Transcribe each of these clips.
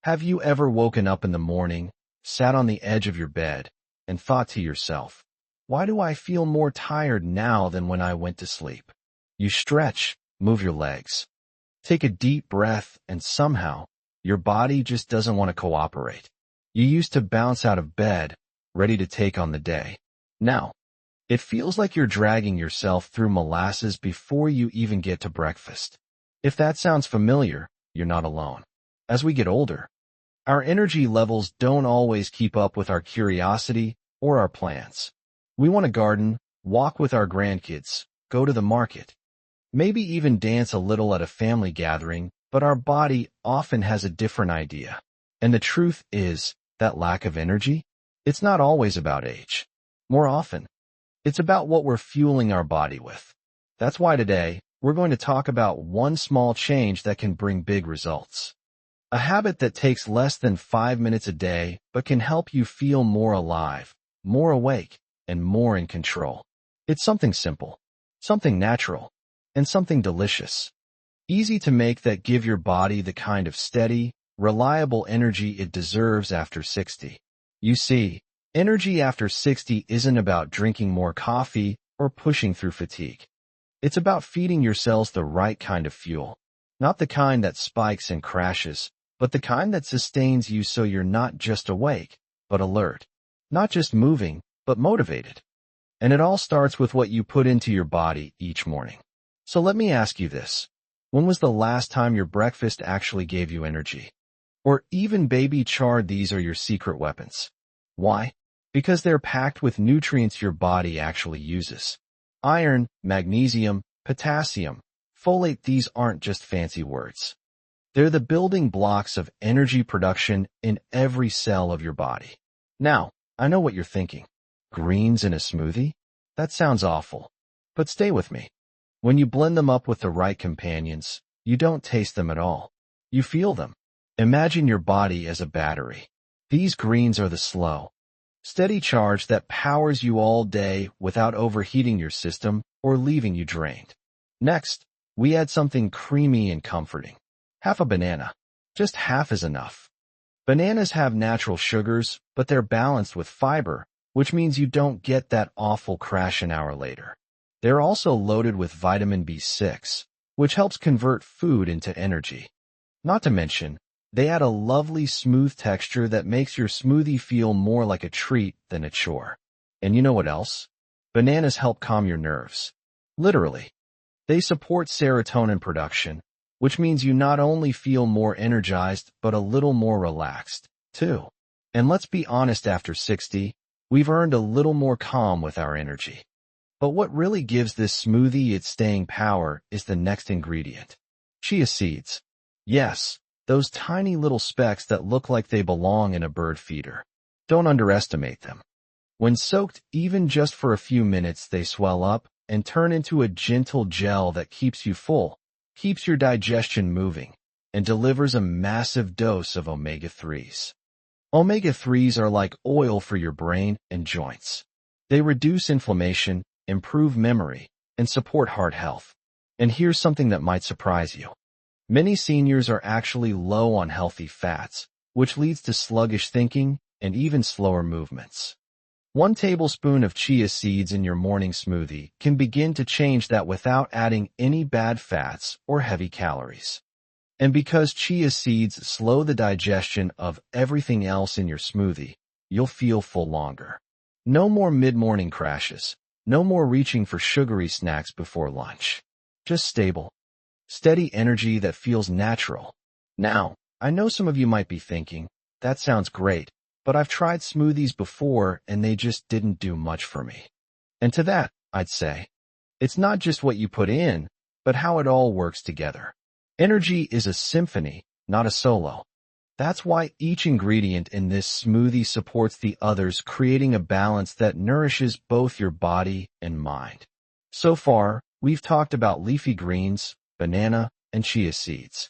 Have you ever woken up in the morning, sat on the edge of your bed, and thought to yourself, why do I feel more tired now than when I went to sleep? You stretch, move your legs, take a deep breath, and somehow, your body just doesn't want to cooperate. You used to bounce out of bed, ready to take on the day. Now, it feels like you're dragging yourself through molasses before you even get to breakfast. If that sounds familiar, you're not alone. As we get older, our energy levels don't always keep up with our curiosity or our plans. We want to garden, walk with our grandkids, go to the market, maybe even dance a little at a family gathering, but our body often has a different idea. And the truth is that lack of energy, it's not always about age. More often, it's about what we're fueling our body with. That's why today, we're going to talk about one small change that can bring big results. A habit that takes less than 5 minutes a day, but can help you feel more alive, more awake, and more in control. It's something simple, something natural, and something delicious. Easy to make that give your body the kind of steady, reliable energy it deserves after 60. You see, energy after 60 isn't about drinking more coffee or pushing through fatigue. It's about feeding your cells the right kind of fuel, not the kind that spikes and crashes, but the kind that sustains you so you're not just awake, but alert, not just moving, but motivated. And it all starts with what you put into your body each morning. So let me ask you this. When was the last time your breakfast actually gave you energy? Or even baby chard, these are your secret weapons. Why? Because they're packed with nutrients your body actually uses. Iron, magnesium, potassium, folate, these aren't just fancy words. They're the building blocks of energy production in every cell of your body. Now, I know what you're thinking. Greens in a smoothie? That sounds awful. But stay with me. When you blend them up with the right companions, you don't taste them at all. You feel them. Imagine your body as a battery. These greens are the slow, steady charge that powers you all day without overheating your system or leaving you drained. Next, we add something creamy and comforting. Half a banana. Just half is enough. Bananas have natural sugars, but they're balanced with fiber, which means you don't get that awful crash an hour later. They're also loaded with vitamin B6, which helps convert food into energy. Not to mention, they add a lovely smooth texture that makes your smoothie feel more like a treat than a chore. And you know what else? Bananas help calm your nerves. Literally. They support serotonin production, which means you not only feel more energized, but a little more relaxed, too. And let's be honest, after 60, we've earned a little more calm with our energy. But what really gives this smoothie its staying power is the next ingredient. Chia seeds. Yes, those tiny little specks that look like they belong in a bird feeder. Don't underestimate them. When soaked even just for a few minutes, they swell up and turn into a gentle gel that keeps you full, keeps your digestion moving, and delivers a massive dose of omega-3s. Omega-3s are like oil for your brain and joints. They reduce inflammation, improve memory, and support heart health. And here's something that might surprise you. Many seniors are actually low on healthy fats, which leads to sluggish thinking and even slower movements. 1 tablespoon of chia seeds in your morning smoothie can begin to change that without adding any bad fats or heavy calories. And because chia seeds slow the digestion of everything else in your smoothie, you'll feel full longer. No more mid-morning crashes. No more reaching for sugary snacks before lunch. Just stable, steady energy that feels natural. Now, I know some of you might be thinking, that sounds great, but I've tried smoothies before and they just didn't do much for me. And to that, I'd say, it's not just what you put in, but how it all works together. Energy is a symphony, not a solo. That's why each ingredient in this smoothie supports the others, creating a balance that nourishes both your body and mind. So far, we've talked about leafy greens, banana, and chia seeds.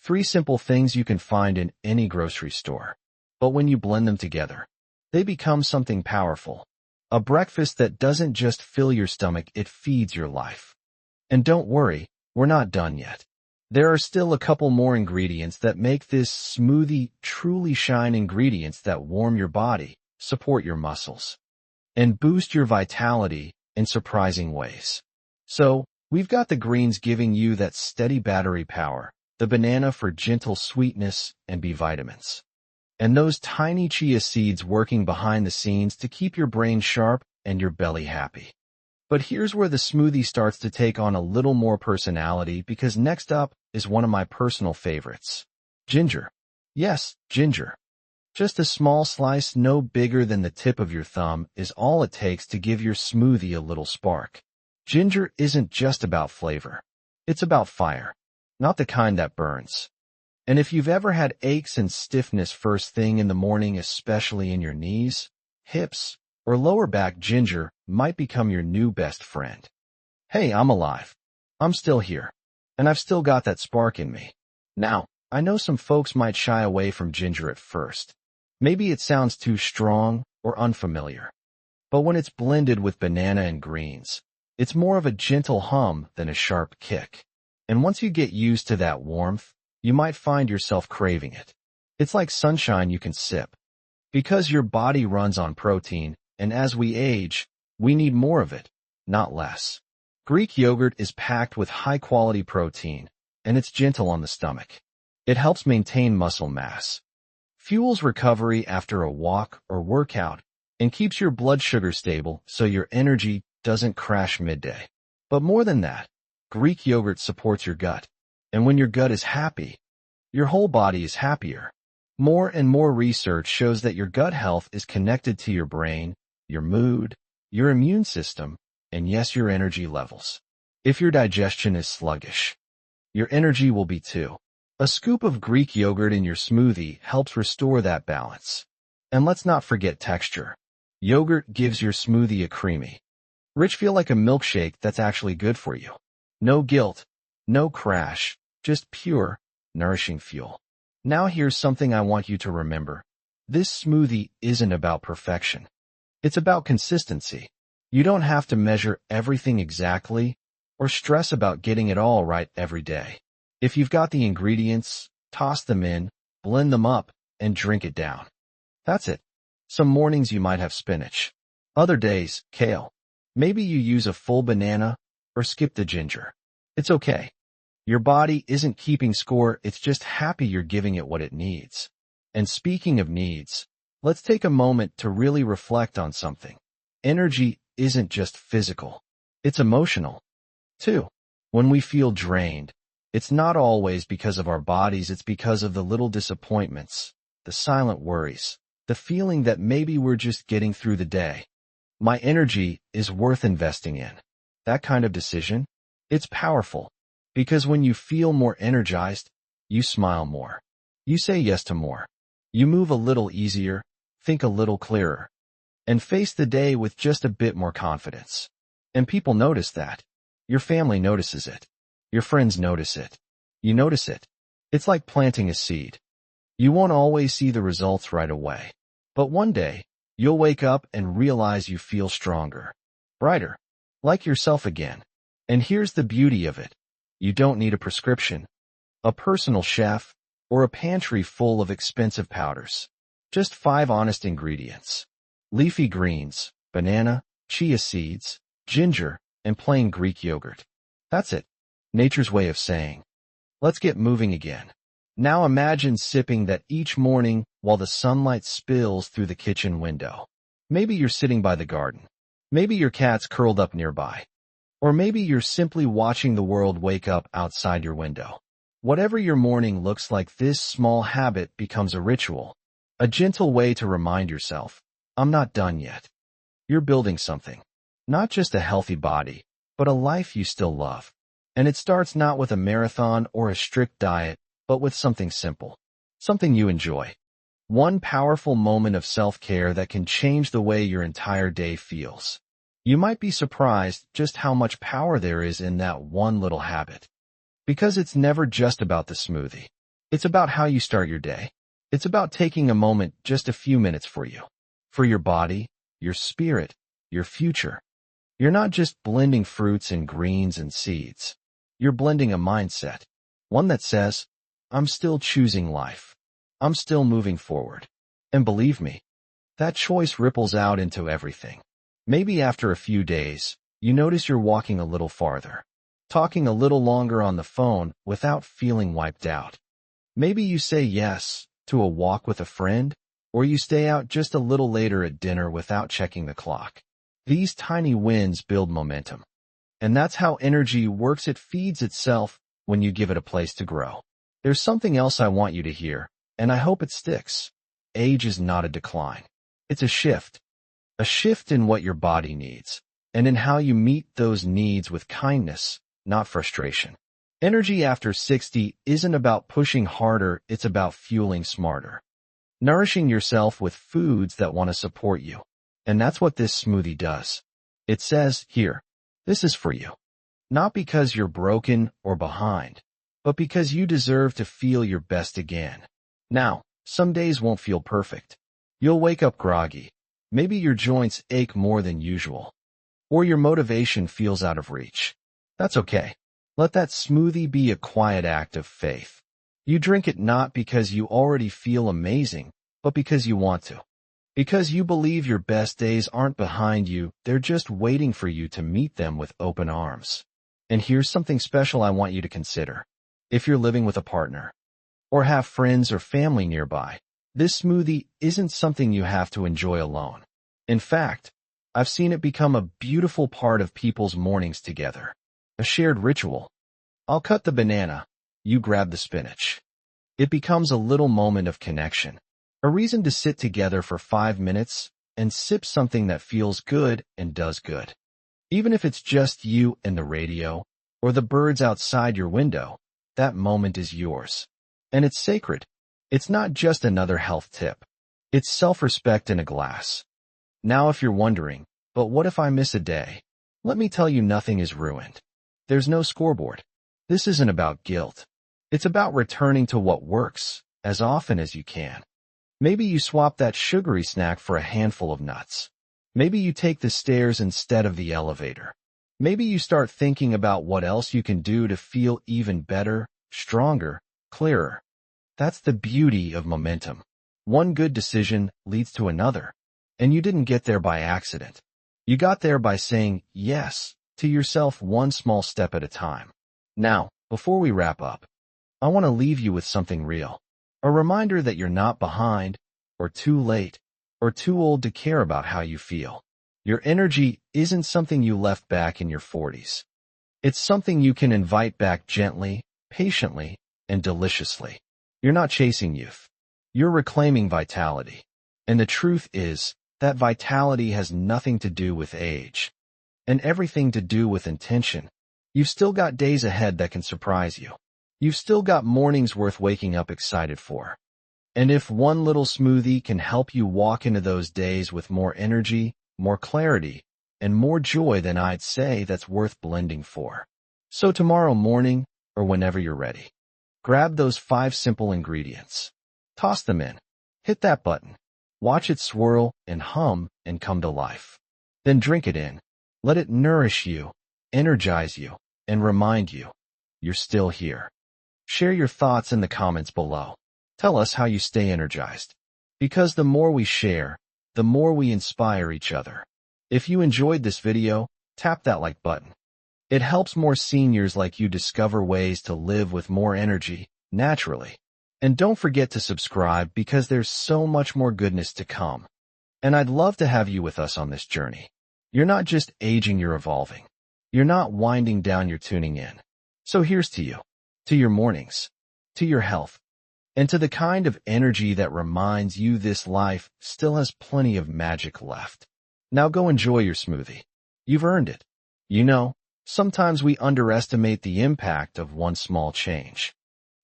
3 simple things you can find in any grocery store. But when you blend them together, they become something powerful. A breakfast that doesn't just fill your stomach, it feeds your life. And don't worry, we're not done yet. There are still a couple more ingredients that make this smoothie truly shine, ingredients that warm your body, support your muscles, and boost your vitality in surprising ways. So, we've got the greens giving you that steady battery power, the banana for gentle sweetness and B vitamins, and those tiny chia seeds working behind the scenes to keep your brain sharp and your belly happy. But here's where the smoothie starts to take on a little more personality, because next up is one of my personal favorites. Ginger. Yes, ginger. Just a small slice no bigger than the tip of your thumb is all it takes to give your smoothie a little spark. Ginger isn't just about flavor. It's about fire. Not the kind that burns. And if you've ever had aches and stiffness first thing in the morning, especially in your knees, hips, or lower back, ginger might become your new best friend. Hey, I'm alive. I'm still here. And I've still got that spark in me. Now, I know some folks might shy away from ginger at first. Maybe it sounds too strong or unfamiliar. But when it's blended with banana and greens, it's more of a gentle hum than a sharp kick. And once you get used to that warmth, you might find yourself craving it. It's like sunshine you can sip. Because your body runs on protein, and as we age, we need more of it, not less. Greek yogurt is packed with high-quality protein, and it's gentle on the stomach. It helps maintain muscle mass, fuels recovery after a walk or workout, and keeps your blood sugar stable so your energy doesn't crash midday. But more than that, Greek yogurt supports your gut. And when your gut is happy, your whole body is happier. More and more research shows that your gut health is connected to your brain, your mood, your immune system, and yes, your energy levels. If your digestion is sluggish, your energy will be too. A scoop of Greek yogurt in your smoothie helps restore that balance. And let's not forget texture. Yogurt gives your smoothie a creamy, rich feel, like a milkshake that's actually good for you. No guilt, no crash, just pure, nourishing fuel. Now here's something I want you to remember. This smoothie isn't about perfection. It's about consistency. You don't have to measure everything exactly or stress about getting it all right every day. If you've got the ingredients, toss them in, blend them up, and drink it down. That's it. Some mornings you might have spinach. Other days, kale. Maybe you use a full banana or skip the ginger. It's okay. Your body isn't keeping score, it's just happy you're giving it what it needs. And speaking of needs, let's take a moment to really reflect on something. Energy isn't just physical. It's emotional, too. When we feel drained, it's not always because of our bodies, it's because of the little disappointments, the silent worries, the feeling that maybe we're just getting through the day. My energy is worth investing in. That kind of decision, it's powerful. Because when you feel more energized, you smile more. You say yes to more. You move a little easier, think a little clearer, and face the day with just a bit more confidence. And people notice that. Your family notices it. Your friends notice it. You notice it. It's like planting a seed. You won't always see the results right away. But one day, you'll wake up and realize you feel stronger, brighter, like yourself again. And here's the beauty of it. You don't need a prescription, a personal chef, or a pantry full of expensive powders. Just 5 honest ingredients. Leafy greens, banana, chia seeds, ginger, and plain Greek yogurt. That's it. Nature's way of saying, let's get moving again. Now imagine sipping that each morning while the sunlight spills through the kitchen window. Maybe you're sitting by the garden. Maybe your cat's curled up nearby. Or maybe you're simply watching the world wake up outside your window. Whatever your morning looks like, this small habit becomes a ritual. A gentle way to remind yourself, I'm not done yet. You're building something. Not just a healthy body, but a life you still love. And it starts not with a marathon or a strict diet, but with something simple. Something you enjoy. One powerful moment of self-care that can change the way your entire day feels. You might be surprised just how much power there is in that one little habit. Because it's never just about the smoothie. It's about how you start your day. It's about taking a moment, just a few minutes for you. For your body, your spirit, your future. You're not just blending fruits and greens and seeds. You're blending a mindset. One that says, I'm still choosing life. I'm still moving forward. And believe me, that choice ripples out into everything. Maybe after a few days, you notice you're walking a little farther, talking a little longer on the phone without feeling wiped out. Maybe you say yes to a walk with a friend, or you stay out just a little later at dinner without checking the clock. These tiny wins build momentum. And that's how energy works. It feeds itself when you give it a place to grow. There's something else I want you to hear, and I hope it sticks. Age is not a decline. It's a shift in what your body needs, and in how you meet those needs with kindness, not frustration. Energy after 60 isn't about pushing harder, it's about fueling smarter. Nourishing yourself with foods that want to support you. And that's what this smoothie does. It says, here, this is for you. Not because you're broken or behind, but because you deserve to feel your best again. Now, some days won't feel perfect. You'll wake up groggy. Maybe your joints ache more than usual. Or your motivation feels out of reach. That's okay. Let that smoothie be a quiet act of faith. You drink it not because you already feel amazing, but because you want to. Because you believe your best days aren't behind you, they're just waiting for you to meet them with open arms. And here's something special I want you to consider. If you're living with a partner, or have friends or family nearby, this smoothie isn't something you have to enjoy alone. In fact, I've seen it become a beautiful part of people's mornings together. A shared ritual. I'll cut the banana, you grab the spinach. It becomes a little moment of connection. A reason to sit together for 5 minutes and sip something that feels good and does good. Even if it's just you and the radio, or the birds outside your window, that moment is yours. And it's sacred. It's not just another health tip. It's self-respect in a glass. Now if you're wondering, but what if I miss a day? Let me tell you, nothing is ruined. There's no scoreboard. This isn't about guilt. It's about returning to what works as often as you can. Maybe you swap that sugary snack for a handful of nuts. Maybe you take the stairs instead of the elevator. Maybe you start thinking about what else you can do to feel even better, stronger, clearer. That's the beauty of momentum. One good decision leads to another. And you didn't get there by accident. You got there by saying yes to yourself one small step at a time. Now, before we wrap up, I want to leave you with something real. A reminder that you're not behind, or too late, or too old to care about how you feel. Your energy isn't something you left back in your 40s. It's something you can invite back gently, patiently, and deliciously. You're not chasing youth. You're reclaiming vitality. And the truth is that vitality has nothing to do with age, and everything to do with intention. You've still got days ahead that can surprise you. You've still got mornings worth waking up excited for. And if one little smoothie can help you walk into those days with more energy, more clarity, and more joy, then I'd say that's worth blending for. So tomorrow morning, or whenever you're ready, grab those 5 simple ingredients. Toss them in. Hit that button. Watch it swirl and hum and come to life. Then drink it in. Let it nourish you, energize you, and remind you you're still here. Share your thoughts in the comments below. Tell us how you stay energized. Because the more we share, the more we inspire each other. If you enjoyed this video, tap that like button. It helps more seniors like you discover ways to live with more energy, naturally. And don't forget to subscribe because there's so much more goodness to come. And I'd love to have you with us on this journey. You're not just aging, you're evolving. You're not winding down, you're tuning in. So here's to you, to your mornings, to your health, and to the kind of energy that reminds you this life still has plenty of magic left. Now go enjoy your smoothie. You've earned it. You know, sometimes we underestimate the impact of one small change.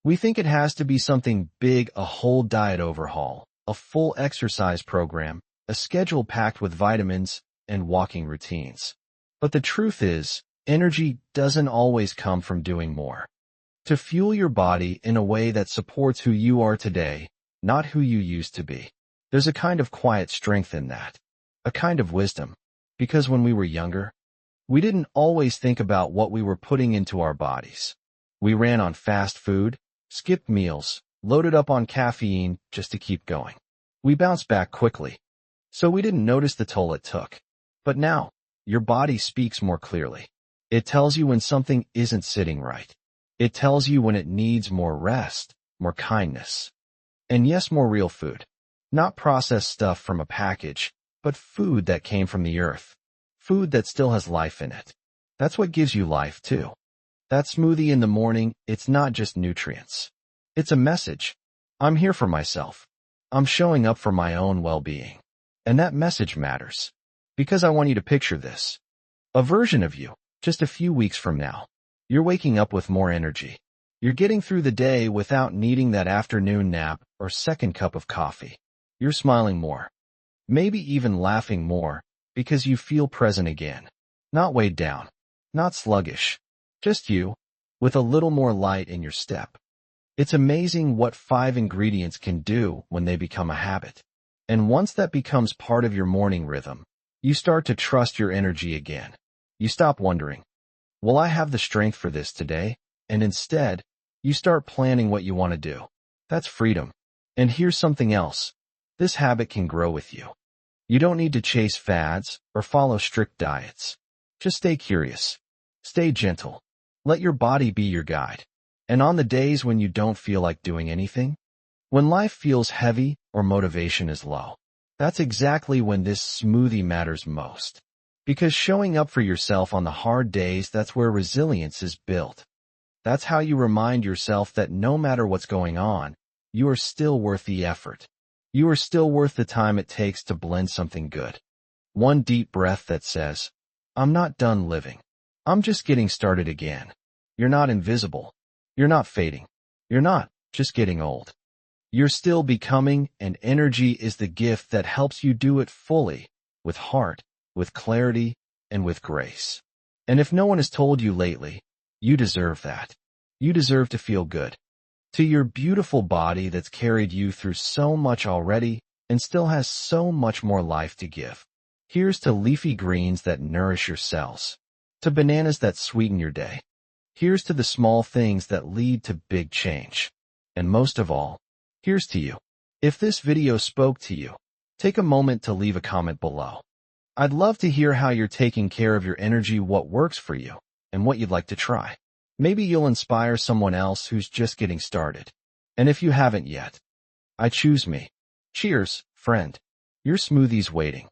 We think it has to be something big, a whole diet overhaul, a full exercise program, a schedule packed with vitamins and walking routines. But the truth is, energy doesn't always come from doing more. To fuel your body in a way that supports who you are today, not who you used to be. There's a kind of quiet strength in that, a kind of wisdom, because when we were younger, we didn't always think about what we were putting into our bodies. We ran on fast food, skipped meals, loaded up on caffeine just to keep going. We bounced back quickly, so we didn't notice the toll it took. But now, your body speaks more clearly. It tells you when something isn't sitting right. It tells you when it needs more rest, more kindness. And yes, more real food. Not processed stuff from a package, but food that came from the earth. Food that still has life in it. That's what gives you life, too. That smoothie in the morning, it's not just nutrients. It's a message. I'm here for myself. I'm showing up for my own well-being. And that message matters. Because I want you to picture this. A version of you, just a few weeks from now. You're waking up with more energy. You're getting through the day without needing that afternoon nap or second cup of coffee. You're smiling more. Maybe even laughing more, because you feel present again. Not weighed down. Not sluggish. Just you, with a little more light in your step. It's amazing what 5 ingredients can do when they become a habit. And once that becomes part of your morning rhythm, you start to trust your energy again. You stop wondering, will I have the strength for this today? And instead, you start planning what you want to do. That's freedom. And here's something else. This habit can grow with you. You don't need to chase fads or follow strict diets. Just stay curious. Stay gentle. Let your body be your guide. And on the days when you don't feel like doing anything, when life feels heavy or motivation is low, that's exactly when this smoothie matters most. Because showing up for yourself on the hard days, that's where resilience is built. That's how you remind yourself that no matter what's going on, you are still worth the effort. You are still worth the time it takes to blend something good. One deep breath that says, I'm not done living. I'm just getting started again. You're not invisible. You're not fading. You're not just getting old. You're still becoming, and energy is the gift that helps you do it fully, with heart, with clarity, and with grace. And if no one has told you lately, you deserve that. You deserve to feel good. To your beautiful body that's carried you through so much already and still has so much more life to give. Here's to leafy greens that nourish your cells. To bananas that sweeten your day. Here's to the small things that lead to big change. And most of all, here's to you. If this video spoke to you, take a moment to leave a comment below. I'd love to hear how you're taking care of your energy, what works for you, and what you'd like to try. Maybe you'll inspire someone else who's just getting started. And if you haven't yet, I choose me. Cheers, friend. Your smoothie's waiting.